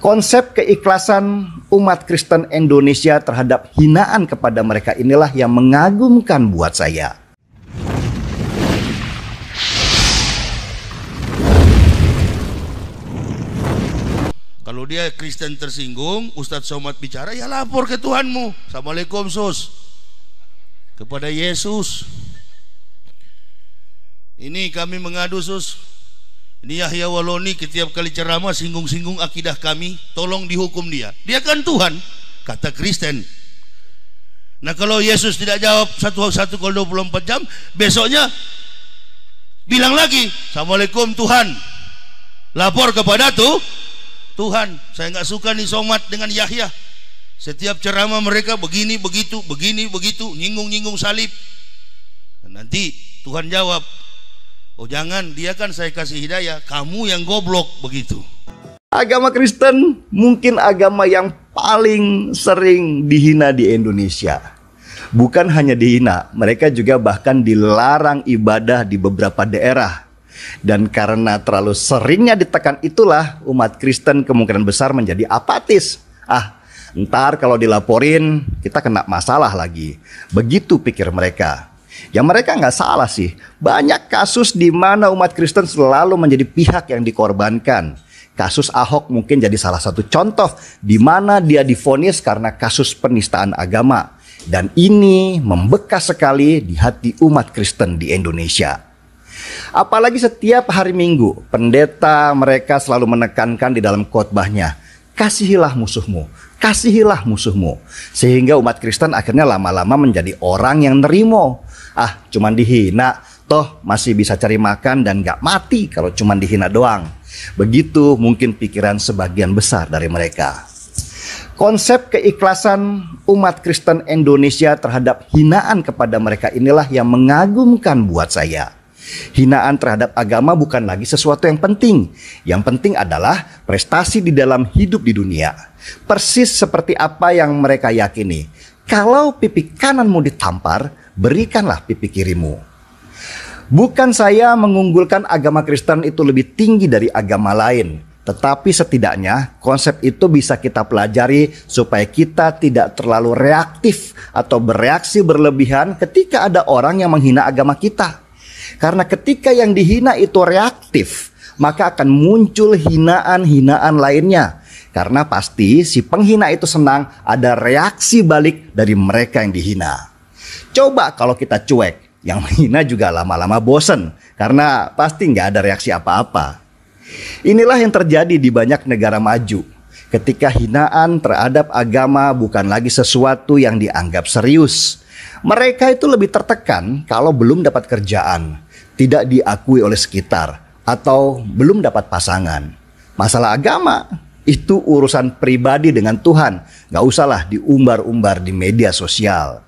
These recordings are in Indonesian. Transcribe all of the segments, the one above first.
Konsep keikhlasan umat Kristen Indonesia terhadap hinaan kepada mereka inilah yang mengagumkan buat saya. Kalau dia Kristen tersinggung, Ustadz Somad bicara, ya lapor ke Tuhanmu. Assalamualaikum sus, kepada Yesus. Ini kami mengadu sus, ini Yahya Waloni setiap kali ceramah singgung-singgung akidah kami, tolong dihukum dia. Dia kan Tuhan, kata Kristen. Nah kalau Yesus tidak jawab satu kali 24 jam, besoknya bilang lagi, Assalamualaikum Tuhan, lapor kepada Tuhan. Saya nggak suka nih Somad dengan Yahya. Setiap ceramah mereka begini begitu, nyinggung salib. Dan nanti Tuhan jawab, oh jangan, dia kan saya kasih hidayah, kamu yang goblok, begitu. Agama Kristen mungkin agama yang paling sering dihina di Indonesia. Bukan hanya dihina, mereka juga bahkan dilarang ibadah di beberapa daerah. Dan karena terlalu seringnya ditekan itulah umat Kristen kemungkinan besar menjadi apatis. Ntar kalau dilaporin kita kena masalah lagi. Begitu pikir mereka. Ya mereka nggak salah sih. Banyak kasus di mana umat Kristen selalu menjadi pihak yang dikorbankan. Kasus Ahok mungkin jadi salah satu contoh di mana dia divonis karena kasus penistaan agama. Dan ini membekas sekali di hati umat Kristen di Indonesia. Apalagi setiap hari Minggu, pendeta mereka selalu menekankan di dalam khotbahnya, kasihilah musuhmu, kasihilah musuhmu. Sehingga umat Kristen akhirnya lama-lama menjadi orang yang nerimo. Cuman dihina, toh masih bisa cari makan dan gak mati kalau cuman dihina doang. Begitu mungkin pikiran sebagian besar dari mereka. Konsep keikhlasan umat Kristen Indonesia terhadap hinaan kepada mereka inilah yang mengagumkan buat saya. Hinaan terhadap agama bukan lagi sesuatu yang penting. Yang penting adalah prestasi di dalam hidup di dunia. Persis seperti apa yang mereka yakini. Kalau pipi kananmu ditampar, berikanlah pipi kirimu. Bukan saya mengunggulkan agama Kristen itu lebih tinggi dari agama lain. Tetapi setidaknya konsep itu bisa kita pelajari supaya kita tidak terlalu reaktif atau bereaksi berlebihan ketika ada orang yang menghina agama kita. Karena ketika yang dihina itu reaktif, maka akan muncul hinaan-hinaan lainnya. Karena pasti si penghina itu senang ada reaksi balik dari mereka yang dihina. Coba kalau kita cuek, yang menghina juga lama-lama bosen. Karena pasti nggak ada reaksi apa-apa. Inilah yang terjadi di banyak negara maju. Ketika hinaan terhadap agama bukan lagi sesuatu yang dianggap serius. Mereka itu lebih tertekan kalau belum dapat kerjaan, tidak diakui oleh sekitar, atau belum dapat pasangan. Masalah agama itu urusan pribadi dengan Tuhan, gak usahlah diumbar-umbar di media sosial.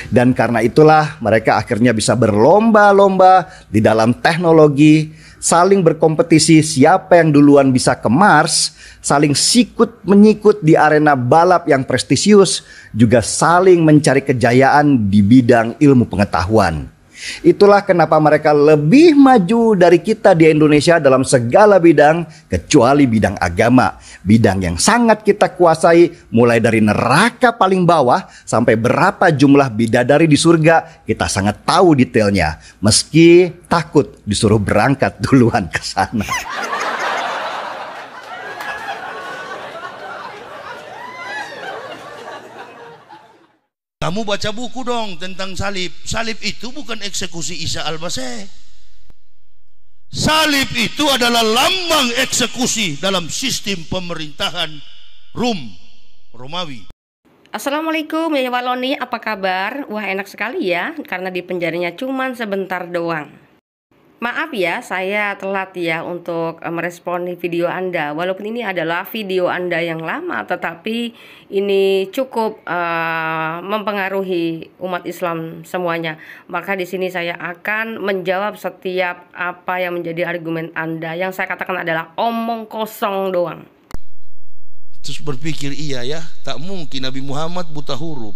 Dan karena itulah mereka akhirnya bisa berlomba-lomba di dalam teknologi, saling berkompetisi siapa yang duluan bisa ke Mars, saling sikut-menyikut di arena balap yang prestisius, juga saling mencari kejayaan di bidang ilmu pengetahuan. Itulah kenapa mereka lebih maju dari kita di Indonesia dalam segala bidang, kecuali bidang agama. Bidang yang sangat kita kuasai, mulai dari neraka paling bawah sampai berapa jumlah bidadari di surga, kita sangat tahu detailnya. Meski takut disuruh berangkat duluan ke sana. Kamu baca buku dong tentang salib. Salib itu bukan eksekusi Isa Al-Masih. Salib itu adalah lambang eksekusi dalam sistem pemerintahan Romawi. Assalamualaikum Yahya Waloni, apa kabar? Wah enak sekali ya, karena di penjaranya cuman sebentar doang. Maaf ya, saya telat ya untuk merespon video Anda. Walaupun ini adalah video Anda yang lama, tetapi ini cukup mempengaruhi umat Islam semuanya. Maka di sini saya akan menjawab setiap apa yang menjadi argumen Anda. Yang saya katakan adalah omong kosong doang. Terus berpikir, iya ya, tak mungkin Nabi Muhammad buta huruf.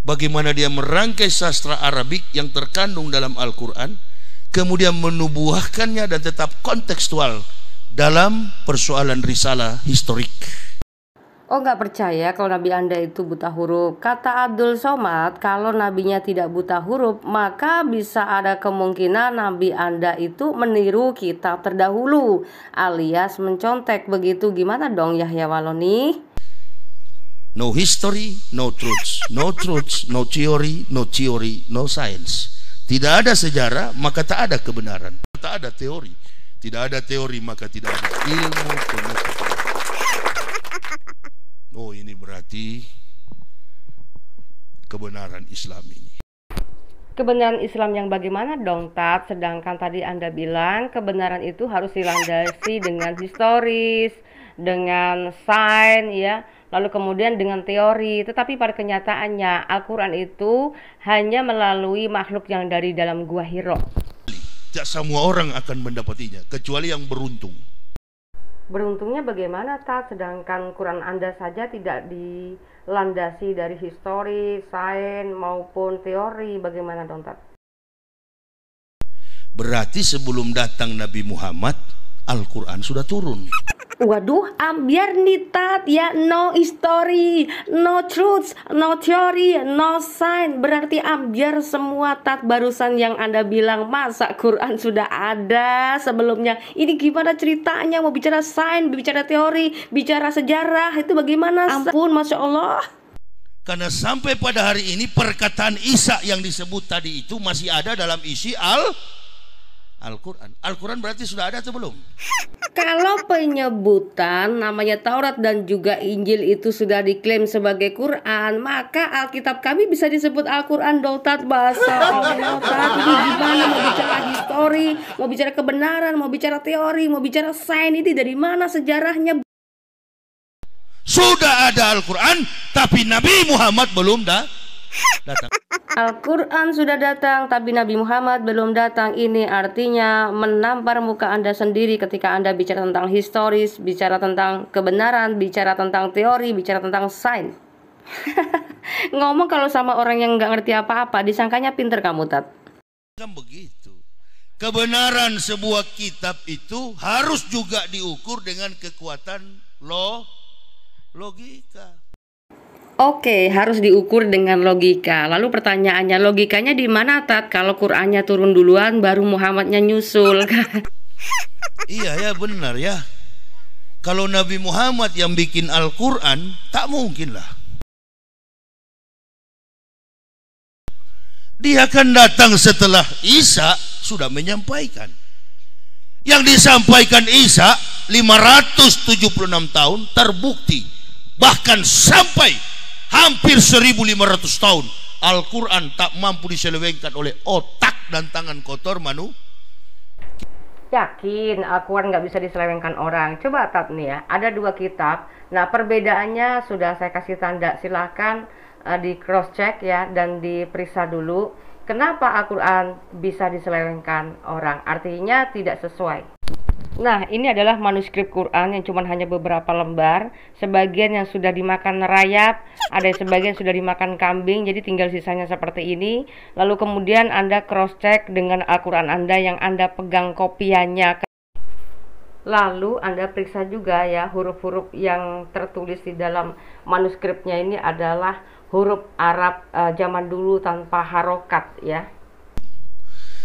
Bagaimana dia merangkai sastra Arabik yang terkandung dalam Al-Quran, kemudian menubuahkannya dan tetap kontekstual dalam persoalan risalah historik. Oh, nggak percaya kalau nabi Anda itu buta huruf. Kata Abdul Somad, kalau nabinya tidak buta huruf, maka bisa ada kemungkinan nabi Anda itu meniru kitab terdahulu alias mencontek. Begitu gimana dong Yahya Waloni? No history, no truths. No truths, no theory, no theory, no science. Tidak ada sejarah, maka tak ada kebenaran. Tak ada teori. Tidak ada teori, maka tidak ada ilmu pengetahuan. Oh, ini berarti kebenaran Islam ini. Kebenaran Islam yang bagaimana dong, Tat? Sedangkan tadi Anda bilang kebenaran itu harus dilandasi dengan historis, dengan sains, ya, lalu kemudian dengan teori. Tetapi pada kenyataannya Al-Quran itu hanya melalui makhluk yang dari dalam gua Hiro. Tidak semua orang akan mendapatinya, kecuali yang beruntung. Beruntungnya bagaimana, Tat? Sedangkan Quran Anda saja tidak dilandasi dari histori, sains maupun teori. Bagaimana dong, Tat? Berarti sebelum datang Nabi Muhammad, Al-Quran sudah turun. Waduh, ambiar nih, Tat, ya. No history, no truth, no theory, no science. Berarti ambiar semua, Tat. Barusan yang Anda bilang, masa Quran sudah ada sebelumnya? Ini gimana ceritanya? Mau bicara sains, bicara teori, bicara sejarah, itu bagaimana? Ampun, Masya Allah. Karena sampai pada hari ini perkataan Isa yang disebut tadi itu masih ada dalam isi Al-Quran. Al-Quran berarti sudah ada atau belum? Kalau penyebutan namanya Taurat dan juga Injil itu sudah diklaim sebagai Quran, maka Alkitab kami bisa disebut Al-Quran dong, Tat. Bahasa Allah, Tat. Ini gimana? Mau bicara histori, mau bicara kebenaran, mau bicara teori, mau bicara sains, ini dari mana sejarahnya? Sudah ada Al-Quran, tapi Nabi Muhammad belum datang. Al-Quran sudah datang, tapi Nabi Muhammad belum datang. Ini artinya menampar muka Anda sendiri ketika Anda bicara tentang historis, bicara tentang kebenaran, bicara tentang teori, bicara tentang sains. Ngomong kalau sama orang yang nggak ngerti apa-apa, disangkanya pinter kamu, Tat. Kan begitu. Kebenaran sebuah kitab itu harus juga diukur dengan kekuatan logika. Oke, harus diukur dengan logika. Lalu pertanyaannya, logikanya di mana, Tat? Kalau Qur'annya turun duluan, baru Muhammadnya nyusul. Iya ya, benar ya. Kalau Nabi Muhammad yang bikin Al-Quran, tak mungkin lah. Dia akan datang setelah Isa sudah menyampaikan. Yang disampaikan Isa 576 tahun terbukti. Bahkan sampai hampir 1500 tahun Al-Quran tak mampu diselewengkan oleh otak dan tangan kotor manusia. Yakin Al-Quran nggak bisa diselewengkan orang? Coba, Tat, nih ya, ada dua kitab. Nah, perbedaannya sudah saya kasih tanda. Silahkan di cross check ya, dan diperiksa dulu. Kenapa Al-Quran bisa diselewengkan orang? Artinya tidak sesuai. Nah, ini adalah manuskrip Quran yang cuma hanya beberapa lembar. Sebagian yang sudah dimakan rayap, ada sebagian sudah dimakan kambing, jadi tinggal sisanya seperti ini. Lalu kemudian Anda cross check dengan Al-Quran Anda yang Anda pegang kopiannya. Lalu Anda periksa juga ya, huruf-huruf yang tertulis di dalam manuskripnya ini adalah huruf Arab zaman dulu tanpa harokat ya.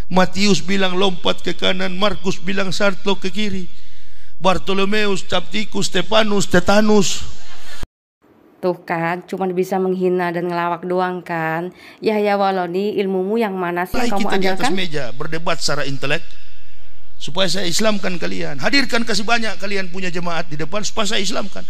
Matius bilang lompat ke kanan, Markus bilang sarto ke kiri, Bartolomeus, Capticus, Stefanus, Tetanus. Tuh kan, cuma bisa menghina dan ngelawak doang kan. Yahya Waloni, ilmumu yang mana sih yang kamu kita di atas andalkan? meja berdebat secara intelek supaya saya Islamkan kalian. Hadirkan kasih banyak kalian punya jemaat di depan supaya saya Islamkan.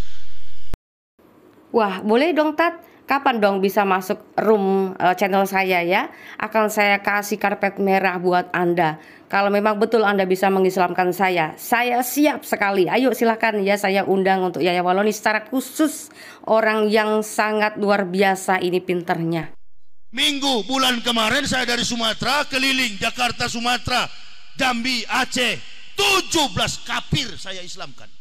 Wah, boleh dong, Tat. Kapan dong bisa masuk room channel saya ya? Akan saya kasih karpet merah buat Anda. Kalau memang betul Anda bisa mengislamkan saya siap sekali. Ayo silakan ya, saya undang untuk Yahya Waloni secara khusus. Orang yang sangat luar biasa ini pinternya. Minggu bulan kemarin saya dari Sumatera keliling Jakarta, Sumatera, Jambi, Aceh, 17 kafir saya Islamkan.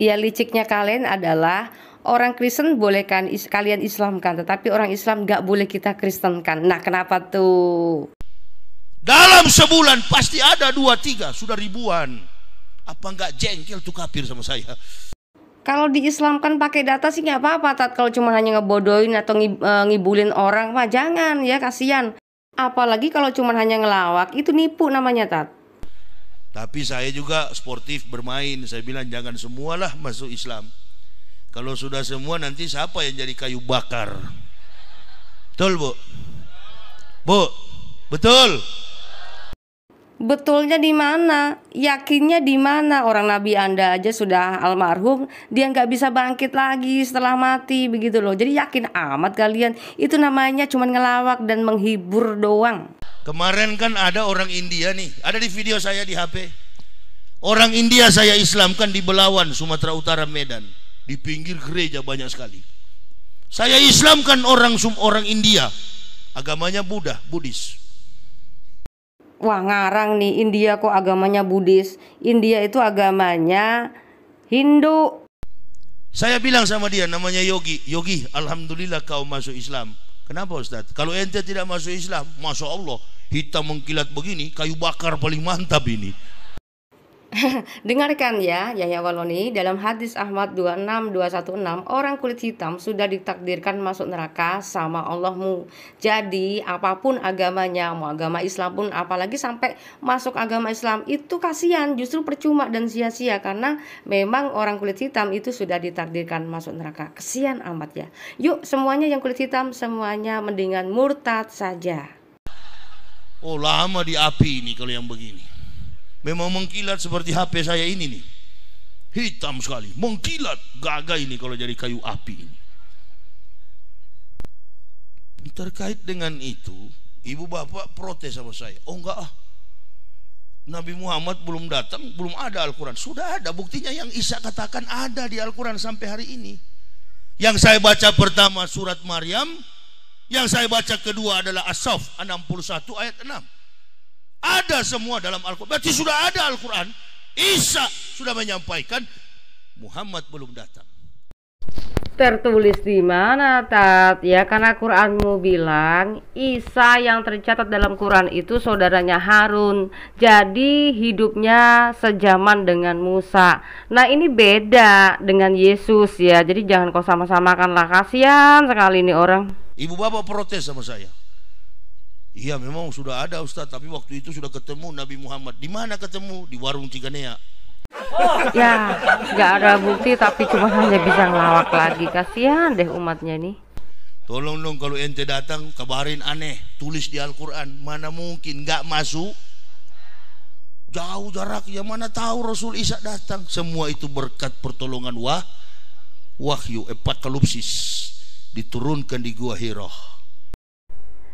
Ya, liciknya kalian adalah orang Kristen bolehkan kalian Islamkan, tetapi orang Islam gak boleh kita Kristenkan. Nah, kenapa tuh? Dalam sebulan pasti ada 2-3, sudah ribuan. Apa enggak jengkel tuh kafir sama saya? Kalau diislamkan pakai data sih nggak apa-apa, Tat. Kalau cuma hanya ngebodohin atau ngibulin orang mah jangan ya, kasihan. Apalagi kalau cuma hanya ngelawak, itu nipu namanya, Tat. Tapi saya juga sportif bermain. Saya bilang jangan semualah masuk Islam. Kalau sudah semua nanti siapa yang jadi kayu bakar? Betul, Bu? Bu, betul? Betulnya di mana? Yakinnya di mana? Orang Nabi Anda aja sudah almarhum, dia nggak bisa bangkit lagi setelah mati, begitu loh. Jadi yakin amat kalian. Itu namanya cuma ngelawak dan menghibur doang. Kemarin kan ada orang India nih, ada di video saya di HP. Orang India saya Islamkan di Belawan, Sumatera Utara, Medan. Di pinggir gereja banyak sekali. Saya Islamkan orang India, agamanya Buddhis. Wah, ngarang nih, India kok agamanya Buddhis. India itu agamanya Hindu. Saya bilang sama dia, namanya Yogi. Yogi, alhamdulillah kau masuk Islam. Kenapa Ustaz? Kalau ente tidak masuk Islam, Masya Allah, hitam mengkilat begini, kayu bakar paling mantap ini. Dengarkan ya, Yahya Waloni, dalam hadis Ahmad 26216, orang kulit hitam sudah ditakdirkan masuk neraka sama Allahmu. Jadi apapun agamanya, mau agama Islam pun, apalagi sampai masuk agama Islam, itu kasihan, justru percuma dan sia-sia. Karena memang orang kulit hitam itu sudah ditakdirkan masuk neraka. Kasihan amat ya. Yuk semuanya yang kulit hitam, semuanya mendingan murtad saja. Oh, lama di api ini kalau yang begini. Memang mengkilat seperti HP saya ini nih. Hitam sekali, mengkilat, gagah ini kalau jadi kayu api ini. Terkait dengan itu, ibu bapak protes sama saya. Oh enggak ah, Nabi Muhammad belum datang, belum ada Al-Quran. Sudah ada, buktinya yang Isa katakan ada di Al-Quran sampai hari ini. Yang saya baca pertama surat Maryam, yang saya baca kedua adalah As-Saff 61 ayat 6. Ada semua dalam Al-Quran. Berarti sudah ada Al-Quran. Isa sudah menyampaikan, Muhammad belum datang. Tertulis di mana, Tat? Ya, karena Quranmu bilang Isa yang tercatat dalam Quran itu saudaranya Harun. Jadi hidupnya sejaman dengan Musa. Nah, ini beda dengan Yesus ya. Jadi jangan kau sama-samakanlah, kasihan sekali ini orang. Ibu bapak protes sama saya. Iya memang sudah ada Ustaz, tapi waktu itu sudah ketemu Nabi Muhammad. Di mana ketemu? Di warung Ciganea. Ya, nggak ada bukti tapi cuma hanya bisa ngelawak lagi. Kasihan deh umatnya nih. Tolong dong kalau ente datang kabarin aneh, tulis di Al-Quran. Mana mungkin nggak masuk? Jauh jaraknya, mana tahu Rasul Isa datang. Semua itu berkat pertolongan wahyu Apokalipsis diturunkan di Gua Hira.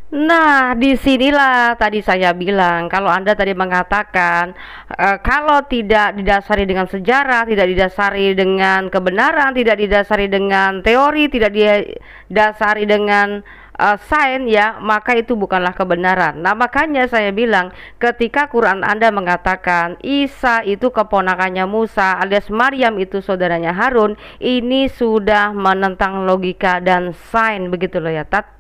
Nah, disinilah tadi saya bilang, kalau Anda tadi mengatakan kalau tidak didasari dengan sejarah, tidak didasari dengan kebenaran, tidak didasari dengan teori, tidak didasari dengan sains ya, maka itu bukanlah kebenaran. Nah, makanya saya bilang ketika Quran Anda mengatakan Isa itu keponakannya Musa alias Maryam itu saudaranya Harun, ini sudah menentang logika dan sains, begitu loh ya, Tat.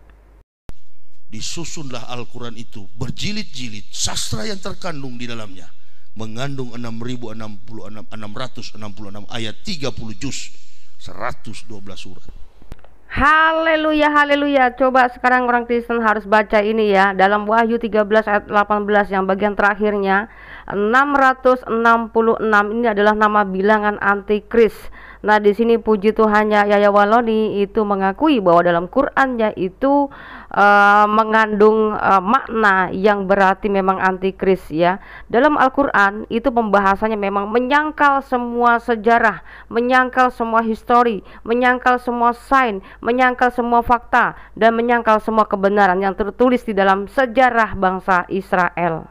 Disusunlah Al-Quran itu berjilid-jilid, sastra yang terkandung di dalamnya mengandung 6.666 ayat, 30 juz, 112 surat. Haleluya, haleluya. Coba sekarang orang Kristen harus baca ini ya, dalam Wahyu 13 ayat 18 yang bagian terakhirnya. 666 ini adalah nama bilangan antikris. Nah, di sini puji Tuhannya Yahya Waloni itu mengakui bahwa dalam Qur'annya itu mengandung makna yang berarti memang antikris ya. Dalam Al-Qur'an itu pembahasannya memang menyangkal semua sejarah, menyangkal semua histori, menyangkal semua sains, menyangkal semua fakta, dan menyangkal semua kebenaran yang tertulis di dalam sejarah bangsa Israel.